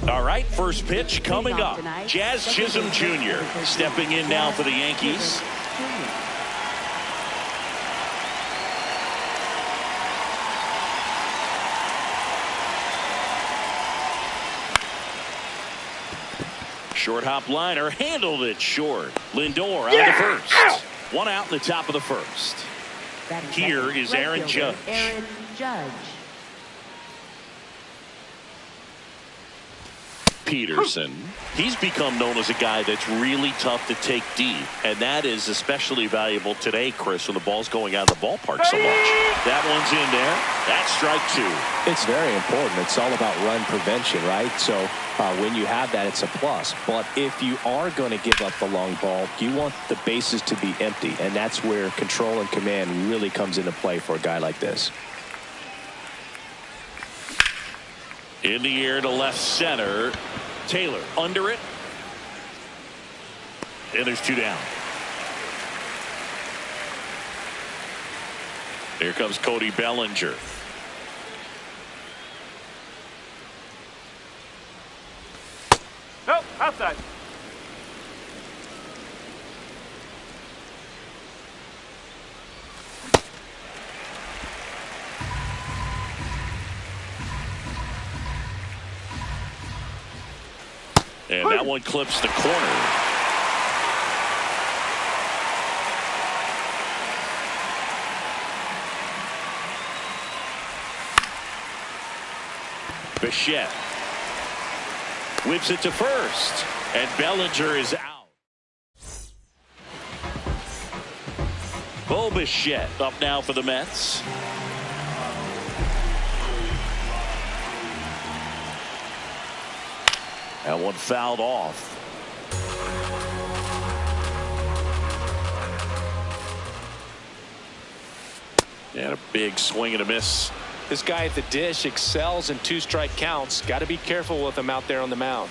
All right, first pitch coming up. Jazz Chisholm Jr. stepping in now for the Yankees. Short hop liner, handled it short. Lindor out of the first. One out in the top of the first. Here is Aaron Judge. Peterson. He's become known as a guy that's really tough to take deep, and that is especially valuable today, Chris, when the ball's going out of the ballpark so much. That one's in there. That's strike two. It's very important. It's all about run prevention, right? So when you have that, it's a plus. But if you are going to give up the long ball, you want the bases to be empty, and that's where control and command really comes into play for a guy like this. In the air to left center. Taylor under it. And there's two down. Here comes Cody Bellinger. Nope, outside. And that one clips the corner. Bichette whips it to first, and Bellinger is out. Bo Bichette up now for the Mets. That one fouled off. And a big swing and a miss. This guy at the dish excels in two-strike counts. Got to be careful with him out there on the mound.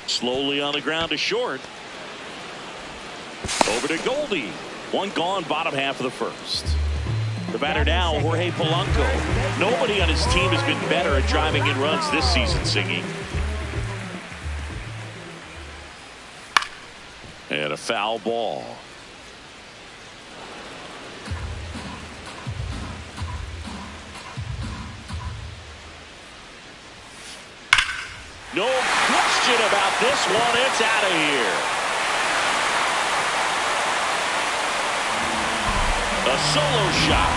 Slowly on the ground to short. Over to Goldie. One gone, bottom half of the first. The batter now, Jorge Polanco. Nobody on his team has been better at driving in runs this season, Singy. And a foul ball. No question about this one. It's out of here. A solo shot.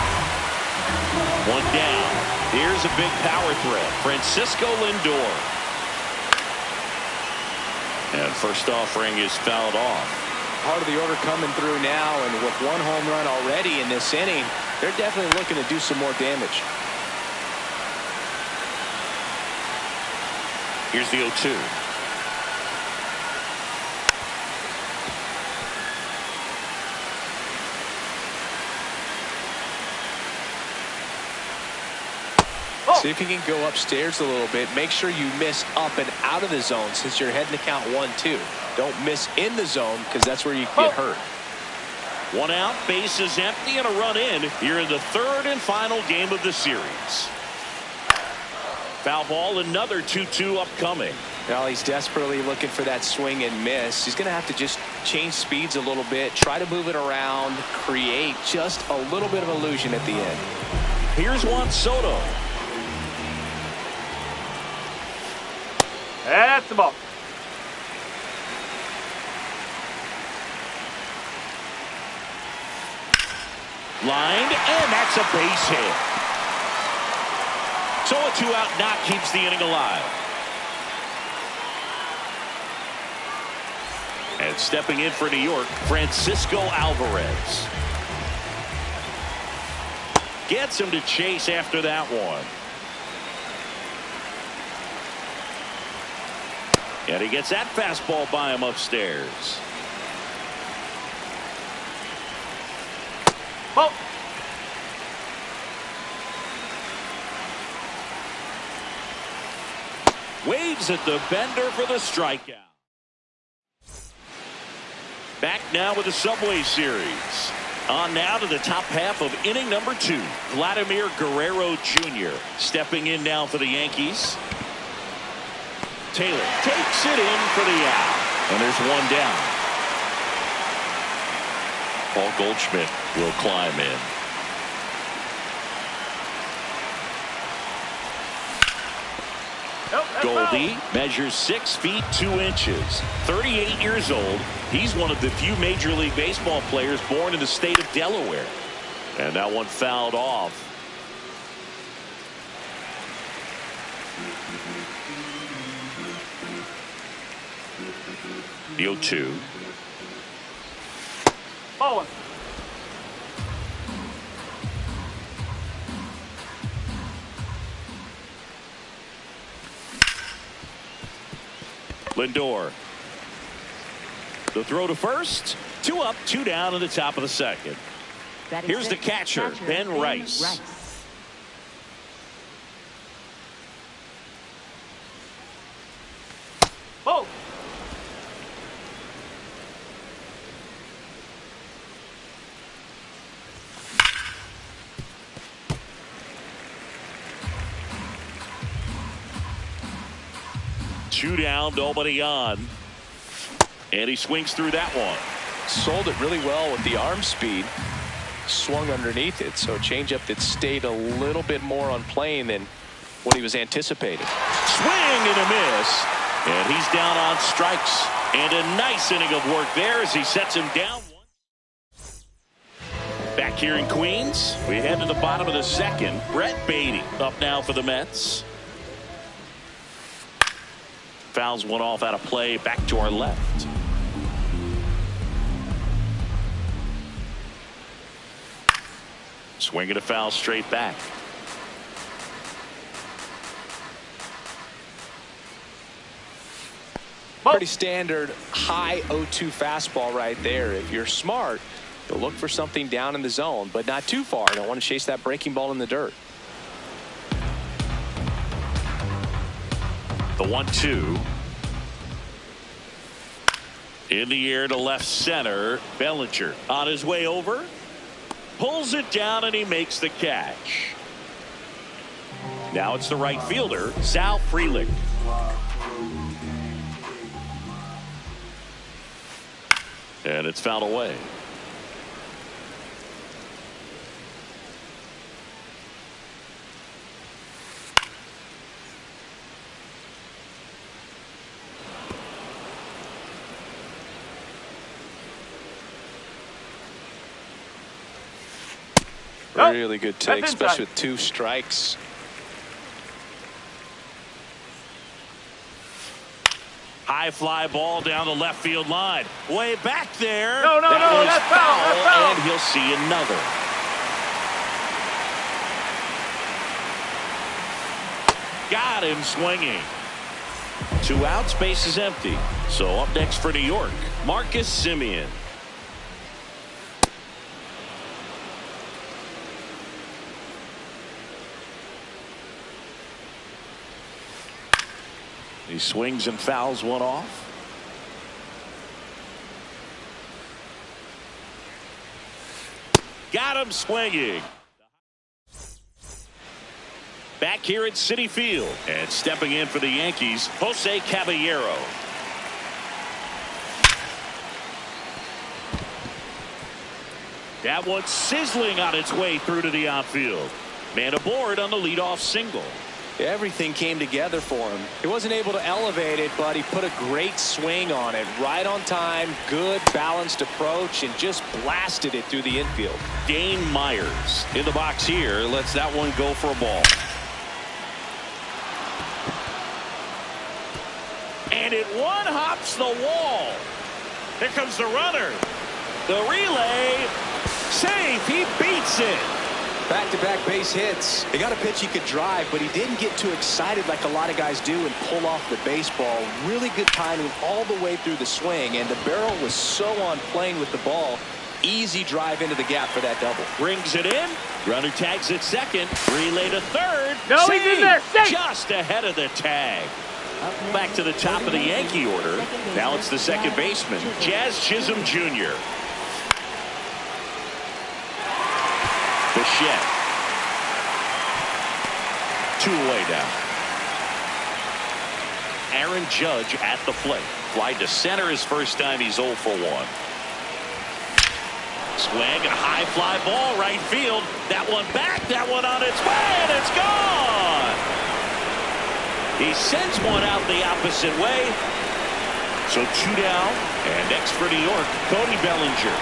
One down. Here's a big power threat. Francisco Lindor. And first offering is fouled off. Part of the order coming through now, and with one home run already in this inning, they're definitely looking to do some more damage. Here's the 0-2. See if you can go upstairs a little bit. Make sure you miss up and out of the zone since you're heading to count 1-2. Don't miss in the zone because that's where you get hurt. One out, base is empty, and a run in. You're in the third and final game of the series. Foul ball, another 2-2 upcoming. Well, he's desperately looking for that swing and miss. He's going to have to just change speeds a little bit, try to move it around, create just a little bit of illusion at the end. Here's Juan Soto. That's the ball. Lined, and that's a base hit. So a 2-out knock keeps the inning alive. And stepping in for New York, Francisco Alvarez. Gets him to chase after that one. And he gets that fastball by him upstairs. Waves at the bender for the strikeout. Back now with the Subway Series. On now to the top half of inning number 2. Vladimir Guerrero Jr. stepping in now for the Yankees. Taylor takes it in for the out. And there's one down. Paul Goldschmidt will climb in. Goldie measures 6 feet 2 inches. 38 years old. He's one of the few Major League Baseball players born in the state of Delaware. And that one fouled off. The 0-2. Ball. Lindor. The throw to first. 2 up, 2 down in the top of the second. Here's the catcher, Ben Rice. Oh. Two down, nobody on. And he swings through that one. Sold it really well with the arm speed. Swung underneath it, so a changeup that stayed a little bit more on plane than what he was anticipating. Swing and a miss. And he's down on strikes. And a nice inning of work there as he sets him down. Back here in Queens, we head to the bottom of the second. Brett Baty up now for the Mets. Fouls one off out of play, back to our left. Swinging a foul straight back. Pretty standard high 0-2 fastball right there. If you're smart, you'll look for something down in the zone, but not too far. You don't want to chase that breaking ball in the dirt. The 1-2. In the air to left center. Bellinger on his way over. Pulls it down and he makes the catch. Now it's the right fielder, Sal Frelick. And it's fouled away. Really good take, especially with 2 strikes. High fly ball down the left field line. Way back there. No, that's foul. And he'll see another. Got him swinging. 2 outs, base is empty. So up next for New York, Marcus Semien. He swings and fouls one off. Got him swinging. Back here at Citi Field. And stepping in for the Yankees, Jose Caballero. That one's sizzling on its way through to the outfield. Man aboard on the leadoff single. Everything came together for him. He wasn't able to elevate it, but he put a great swing on it. Right on time, good balanced approach, and just blasted it through the infield. Dane Myers in the box here lets that one go for a ball. And it one-hops the wall. Here comes the runner. The relay. Safe. He beats it. Back-to-back base hits. They got a pitch he could drive, but he didn't get too excited like a lot of guys do and pull off the baseball. Really good timing all the way through the swing, and the barrel was so on plane with the ball. Easy drive into the gap for that double. Brings it in. Runner tags at second. Relay to third. No, he's in there. Safe. Just ahead of the tag. Back to the top of the Yankee order. Now it's the second baseman, Jazz Chisholm Jr. Bichette. 2 away now. Aaron Judge at the plate. Fly to center his first time. He's 0 for 1. Swing and a high fly ball right field. That one back. That one on its way, and it's gone. He sends one out the opposite way. So 2 down. And next for New York, Cody Bellinger.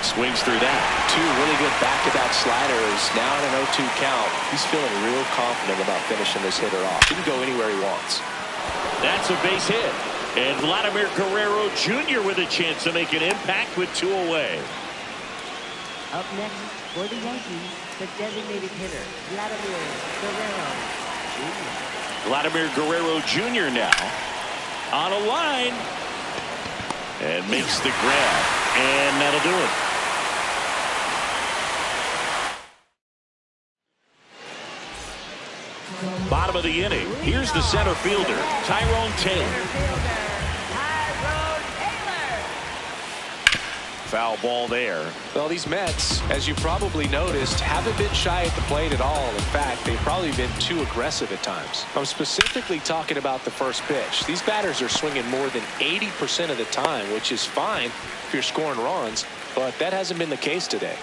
Swings through that. 2 really good back-to-back sliders. Now in an 0-2 count. He's feeling real confident about finishing this hitter off. He can go anywhere he wants. That's a base hit. And Vladimir Guerrero Jr. with a chance to make an impact with 2 away. Up next for the Yankees, the designated hitter, Vladimir Guerrero Jr. Vladimir Guerrero Jr. now on a line. And makes the grab. And that'll do it. Bottom of the inning. Here's the center fielder, Tyrone Taylor. Foul ball there. Well, these Mets, as you probably noticed, haven't been shy at the plate at all. In fact, they've probably been too aggressive at times. I'm specifically talking about the first pitch. These batters are swinging more than 80% of the time, which is fine if you're scoring runs, but that hasn't been the case today.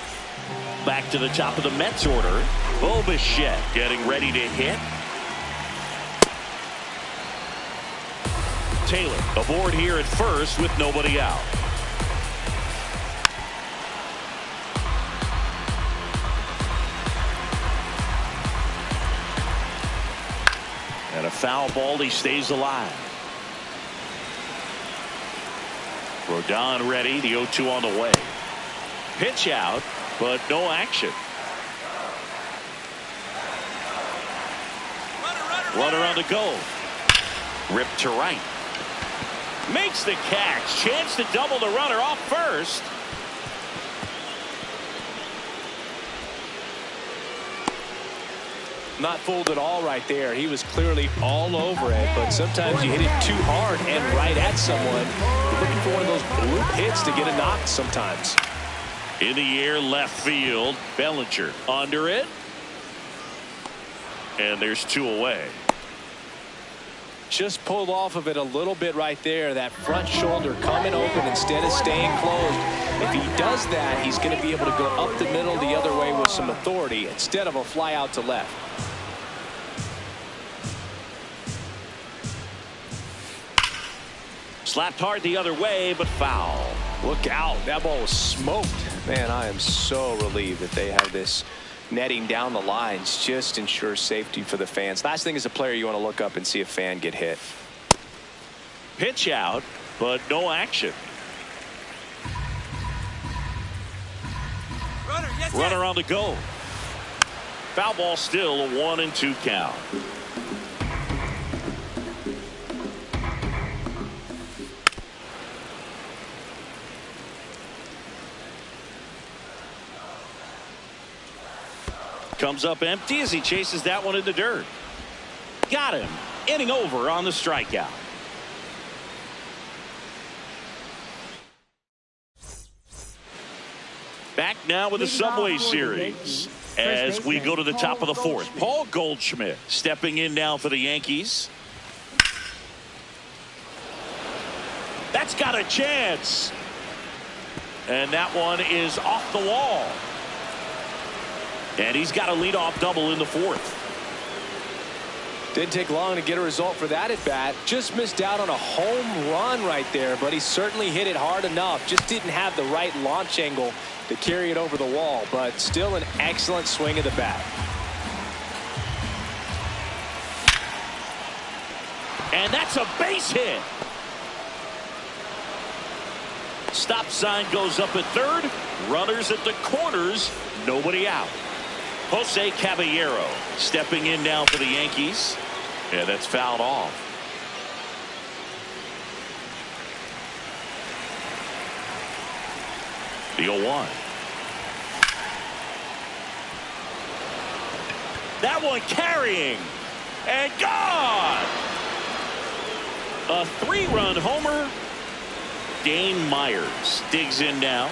Back to the top of the Mets order, Bo Bichette getting ready to hit. Taylor aboard here at first with nobody out. And a foul ball. He stays alive. Rodon ready. The 0-2 on the way. Pitch out, but no action. Runner on the go. Ripped to right. Makes the catch. Chance to double the runner off first. Not fooled at all right there. He was clearly all over it, but sometimes you hit it too hard and right at someone. You're looking for one of those bloop hits to get a knock sometimes. In the air, left field. Bellinger under it. And there's 2 away. Just pulled off of it a little bit right there. That front shoulder coming open instead of staying closed. If he does that, he's going to be able to go up the middle the other way with some authority instead of a fly out to left. Slapped hard the other way, but foul. Look out. That ball was smoked. Man, I am so relieved that they have this netting down the lines. Just ensures safety for the fans. Last thing as a player, you want to look up and see a fan get hit. Pitch out, but no action. Runner on the go. Foul ball, still a 1-2 count. Comes up empty as he chases that one in the dirt. Got him. Inning over on the strikeout. Back now with the Subway Series as we go to the top of the 4th. Paul Goldschmidt stepping in now for the Yankees. That's got a chance. And that one is off the wall. And he's got a leadoff double in the 4th. Didn't take long to get a result for that at bat. Just missed out on a home run right there, but he certainly hit it hard enough. Just didn't have the right launch angle to carry it over the wall, but still an excellent swing of the bat. And that's a base hit. Stop sign goes up at third. Runners at the corners. Nobody out. Jose Caballero stepping in now for the Yankees. Yeah, that's fouled off. The 0-1. That one carrying and gone. A 3-run homer. Dane Myers digs in now.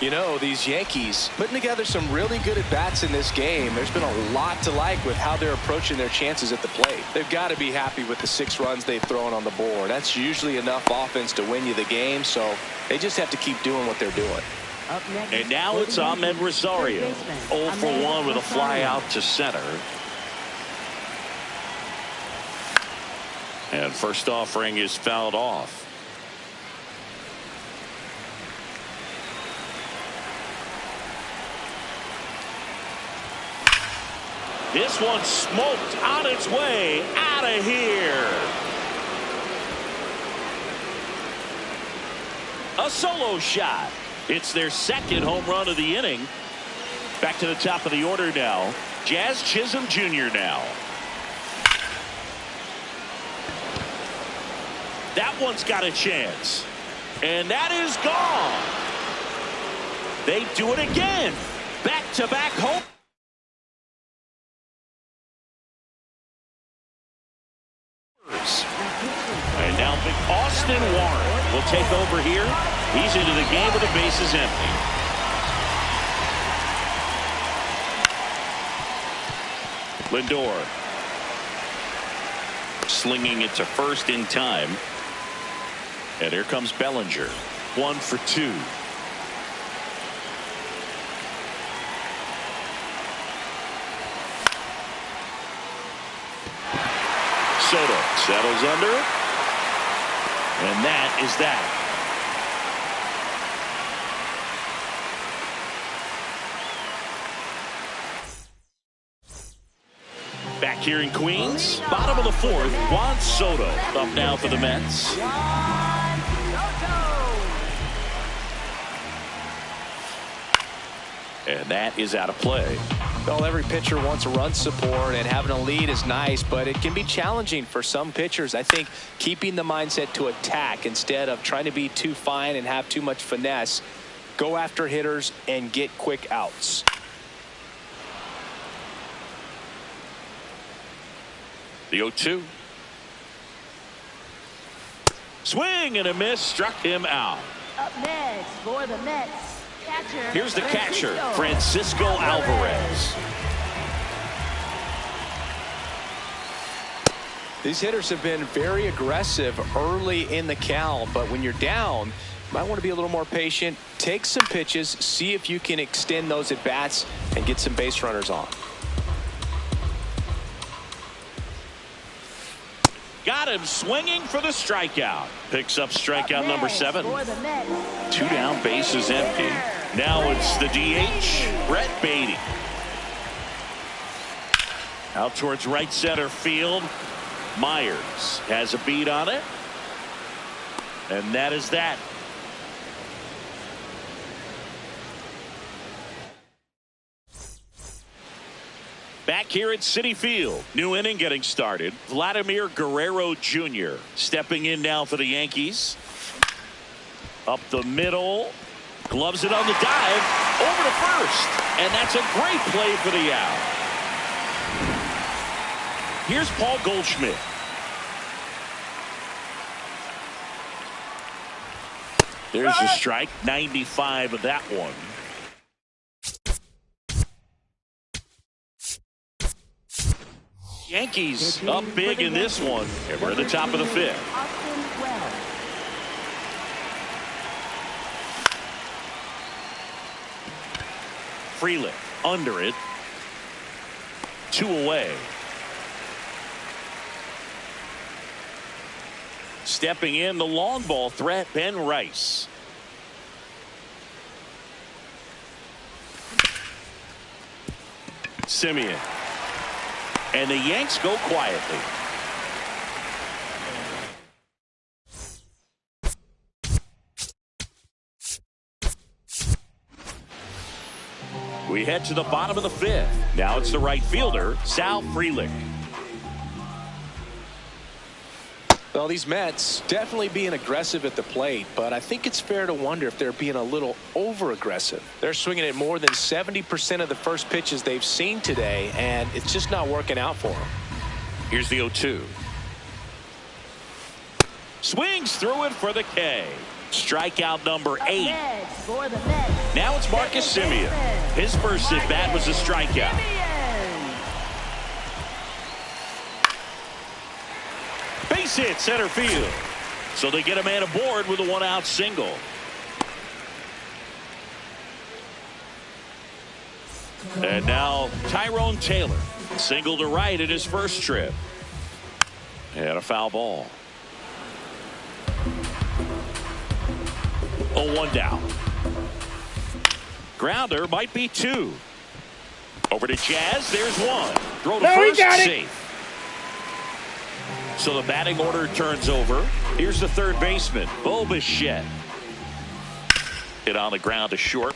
You know, these Yankees putting together some really good at-bats in this game. There's been a lot to like with how they're approaching their chances at the plate. They've got to be happy with the 6 runs they've thrown on the board. That's usually enough offense to win you the game, so they just have to keep doing what they're doing. And now it's Ahmed Rosario. 0 for 1 with a fly out to center. And first offering is fouled off. This one smoked on its way out of here. A solo shot. It's their second home run of the inning. Back to the top of the order now. Jazz Chisholm Jr. now. That one's got a chance. And that is gone. They do it again. Back-to-back home. And now Austin Warren will take over here. He's into the game with the bases empty. Lindor slinging it to first in time. And here comes Bellinger. 1 for 2. Soto settles under it. And that is that. Back here in Queens, bottom of the 4th, Juan Soto up now for the Mets. And that is out of play. Well, every pitcher wants a run support, and having a lead is nice, but it can be challenging for some pitchers. I think keeping the mindset to attack instead of trying to be too fine and have too much finesse. Go after hitters and get quick outs. The 0-2. Swing and a miss, struck him out. Up next for the Mets. Catcher, here's the catcher, Francisco Alvarez. These hitters have been very aggressive early in the count, but when you're down, you might want to be a little more patient. Take some pitches, see if you can extend those at bats and get some base runners on. Got him swinging for the strikeout. Picks up strikeout number 7. 2 down, bases empty. Now it's the DH, Brett Baty. Out towards right center field. Myers has a beat on it. And that is that. Back here at Citi Field, new inning getting started. Vladimir Guerrero Jr. stepping in now for the Yankees. Up the middle, gloves it on the dive, over to first, and that's a great play for the out. Here's Paul Goldschmidt. There's a strike, 95 of that one. Yankees up big in this one, and we're at the top of the 5th. Frelick under it. 2 away. Stepping in, the long ball threat, Ben Rice. Simeon. And the Yanks go quietly. We head to the bottom of the 5th. Now it's the right fielder, Sal Frelick. Well, these Mets definitely being aggressive at the plate, but I think it's fair to wonder if they're being a little over-aggressive. They're swinging at more than 70% of the first pitches they've seen today, and it's just not working out for them. Here's the 0-2. Swings through it for the K. Strikeout number 8. Now it's Marcus Semien. His first at-bat was a strikeout. Base hit center field. So they get a man aboard with a 1-out single. And now Tyrone Taylor. Single to right in his first trip. And a foul ball. 0-1 down. Grounder might be 2. Over to Jazz. There's 1. Throw to first. Safe. So the batting order turns over. Here's the third baseman, Bo Bichette. Hit on the ground to short.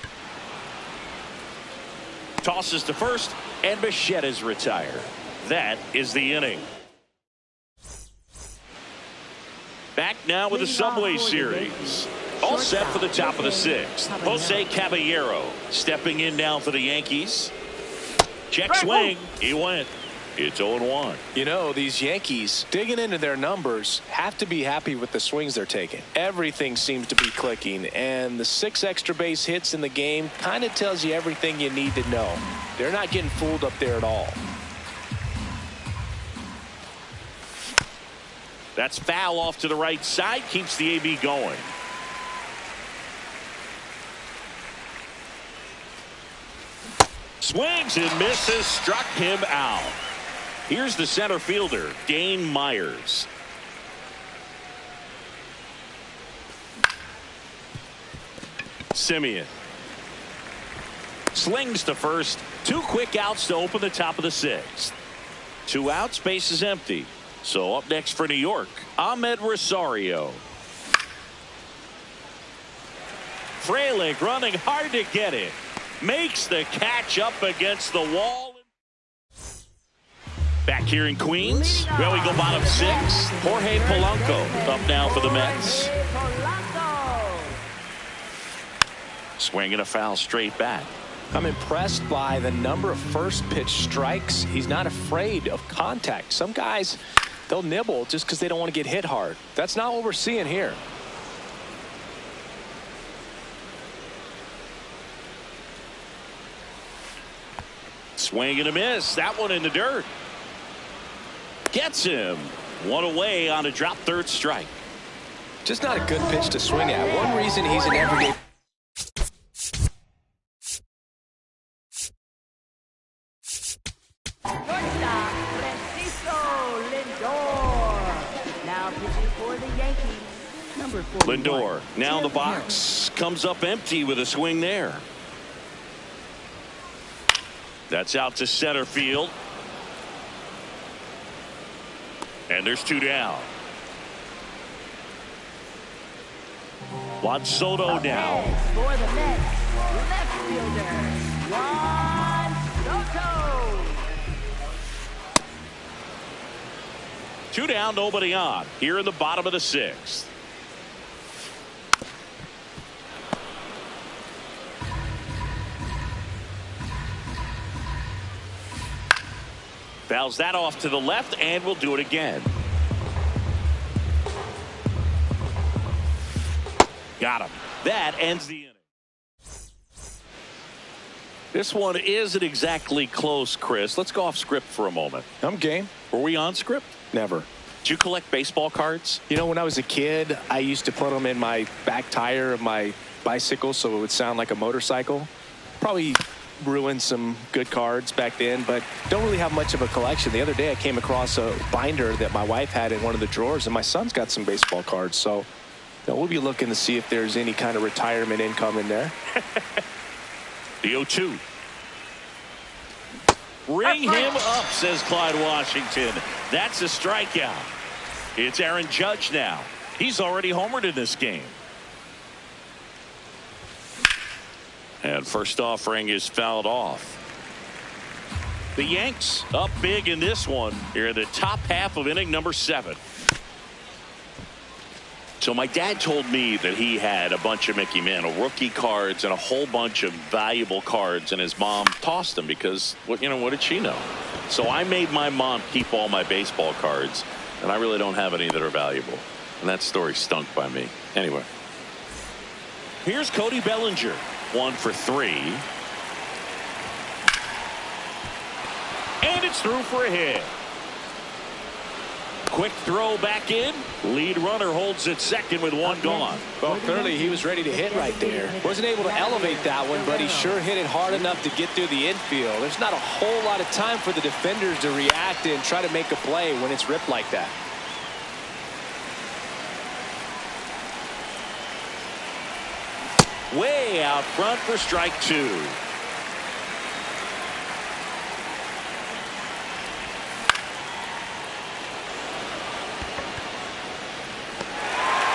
Tosses to first, and Bichette is retired. That is the inning. Back now with the Subway Series. All set for the top of the 6th. Jose Caballero stepping in now for the Yankees. Check swing. He went. It's 0-1. You know, these Yankees, digging into their numbers, have to be happy with the swings they're taking. Everything seems to be clicking, and the 6 extra base hits in the game kind of tells you everything you need to know. They're not getting fooled up there at all. That's foul off to the right side. Keeps the AB going. Swings and misses. Struck him out. Here's the center fielder, Dane Myers. Semien. Slings to first. 2 quick outs to open the top of the 6th. 2 outs, base is empty. So up next for New York, Ahmed Rosario. Frelick running hard to get it. Makes the catch up against the wall. Back here in Queens, well, we go bottom 6. Jorge Polanco up now for the Mets. Swinging a foul straight back. I'm impressed by the number of first pitch strikes. He's not afraid of contact. Some guys, they'll nibble just because they don't want to get hit hard. That's not what we're seeing here. Swing and a miss. That one in the dirt. Gets him. 1 away on a drop third strike. Just not a good pitch to swing at. One reason he's an everyday. Now pitching for the Yankees, number 41. Lindor now in the box. Comes up empty with a swing there. That's out to center field. And there's 2 down. Juan Soto now. For the Mets, left fielder, Juan Soto. 2 down, nobody on. Here in the bottom of the 6th. Fouls that off to the left, and we'll do it again. Got him. That ends the inning. This one isn't exactly close, Chris. Let's go off script for a moment. I'm game. Were we on script? Never. Did you collect baseball cards? You know, when I was a kid, I used to put them in my back tire of my bicycle so it would sound like a motorcycle. Probably ruined some good cards back then, but don't really have much of a collection. The other day I came across a binder that my wife had in one of the drawers, and my son's got some baseball cards. So you know, we'll be looking to see if there's any kind of retirement income in there. The 0-2. Ring him up, says Clyde Washington. That's a strikeout. It's Aaron Judge now. He's already homered in this game. And first offering is fouled off. The Yanks up big in this one here in the top half of inning number 7. So my dad told me that he had a bunch of Mickey Mantle rookie cards and a whole bunch of valuable cards, and his mom tossed them because, what did she know? So I made my mom keep all my baseball cards, and I really don't have any that are valuable. And that story stunk by me. Anyway. Here's Cody Bellinger. 1 for 3. And it's through for a hit. Quick throw back in. Lead runner holds at second with one gone. Well, clearly he was ready to hit right there. Wasn't able to elevate that one, but he sure hit it hard enough to get through the infield. There's not a whole lot of time for the defenders to react and try to make a play when it's ripped like that. Way out front for strike 2.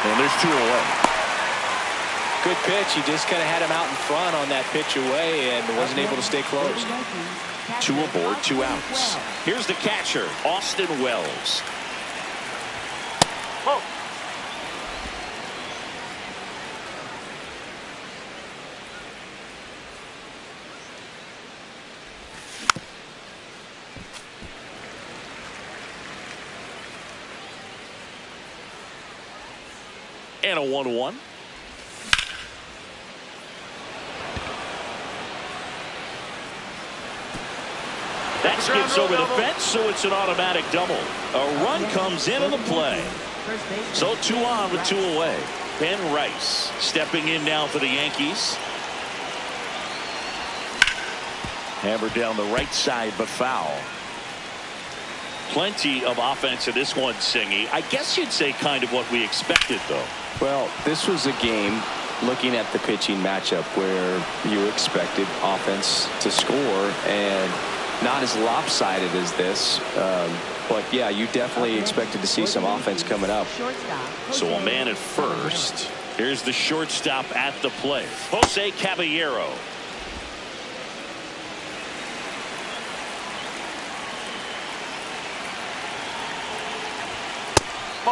And there's 2 away. Good pitch. He just kind of had him out in front on that pitch away and wasn't able to stay close. 2 aboard, 2 outs. Here's the catcher, Austin Wells. Whoa. And a 1-1. That skips over the fence, so it's an automatic double. A run comes into the play. So 2 on with 2 away. Ben Rice stepping in now for the Yankees. Hammered down the right side, but foul. Plenty of offense in this one, Singy. I guess you'd say kind of what we expected, though. Well, this was a game, looking at the pitching matchup, where you expected offense to score, and not as lopsided as this. But, yeah, you definitely expected to see some offense coming up. So a man at first. Here's the shortstop at the plate, Jose Caballero.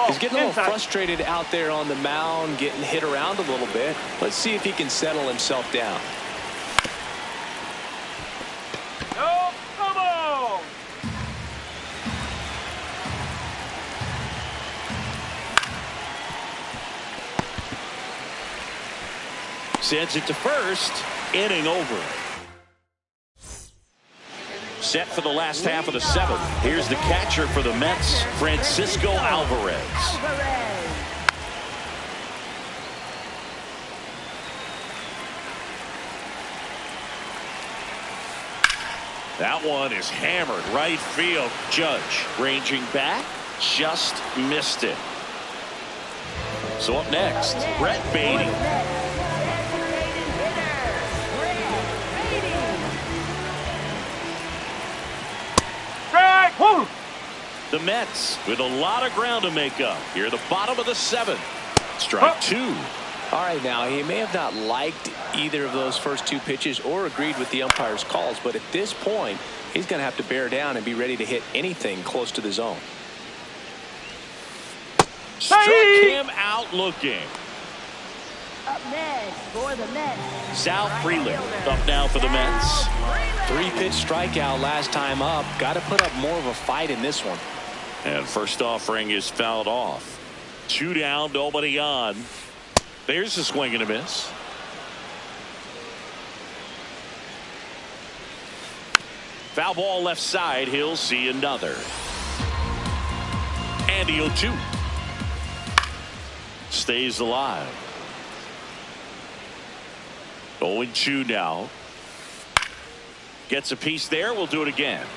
He's getting a little frustrated out there on the mound, getting hit around a little bit. Let's see if he can settle himself down. No, come on. Sends it to first. Inning over. Set for the last half of the 7th. Here's the catcher for the Mets, Francisco Alvarez. That one is hammered right field. Judge ranging back, just missed it. So up next, Brett Baty. The Mets with a lot of ground to make up. Here at the bottom of the 7th. Strike 2. All right, now, he may have not liked either of those first 2 pitches or agreed with the umpire's calls, but at this point, he's going to have to bear down and be ready to hit anything close to the zone. Struck him out looking. Up next for the Mets, Sal Frelick up now for the Mets. 3-pitch strikeout last time up. Got to put up more of a fight in this one. And first offering is fouled off. 2 down, nobody on. There's a swing and a miss. Foul ball left side. He'll see another. And the 0-2. Stays alive. 0-2 now. Gets a piece there. We'll do it again.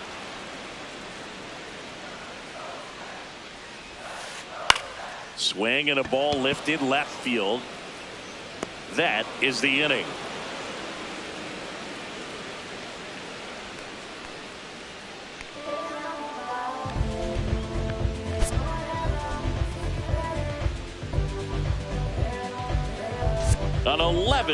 Swing and a ball lifted left field. That is the inning. An 11